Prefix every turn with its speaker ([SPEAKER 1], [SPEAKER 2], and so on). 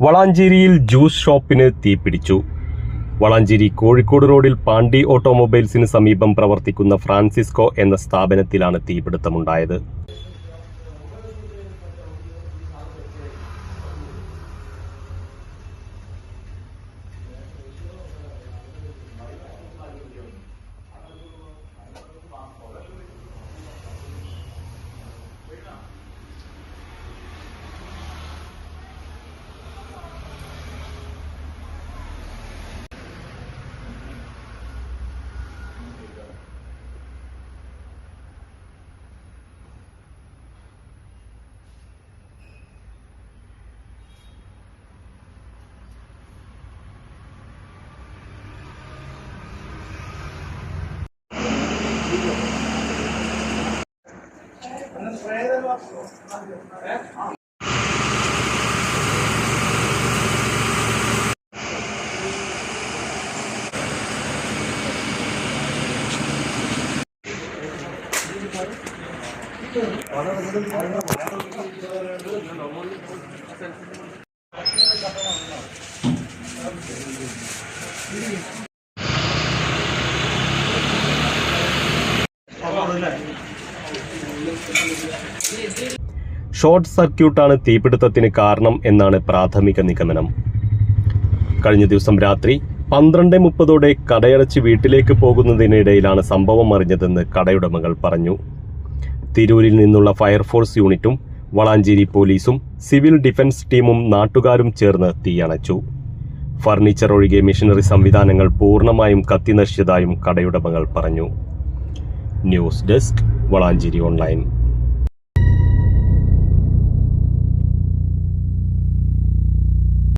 [SPEAKER 1] വളാഞ്ചേരിയിൽ juice ഷോപ്പിന് തീപിടിച്ചു. വളാഞ്ചേരി കോഴിക്കോട് റോഡിൽ പാണ്ടി ഓട്ടോമൊബൈൽസിന് സമീപം പ്രവർത്തിക്കുന്ന ഫ്രാൻസിസ്കോ എന്ന സ്ഥാപനത്തിലാണ് തീപിടുത്തമുണ്ടായത്. ഷോർട്ട് സർക്യൂട്ടാണ് തീപിടുത്തത്തിന് കാരണം എന്നാണ് പ്രാഥമിക നിഗമനം. കഴിഞ്ഞ ദിവസം രാത്രി 12:30 കടയടച്ച് വീട്ടിലേക്ക് പോകുന്നതിനിടയിലാണ് സംഭവം അറിഞ്ഞതെന്ന് കടയുടമകൾ പറഞ്ഞു. തിരൂരിൽ നിന്നുള്ള ഫയർഫോഴ്സ് യൂണിറ്റും വളാഞ്ചേരി പോലീസും സിവിൽ ഡിഫൻസ് ടീമും നാട്ടുകാരും ചേർന്ന് തീയണച്ചു. ഫർണിച്ചർ ഒഴികെ മെഷീനറി സംവിധാനങ്ങൾ പൂർണ്ണമായും കത്തിനശിച്ചതായും കടയുടമകൾ പറഞ്ഞു. News desk Valanchery online.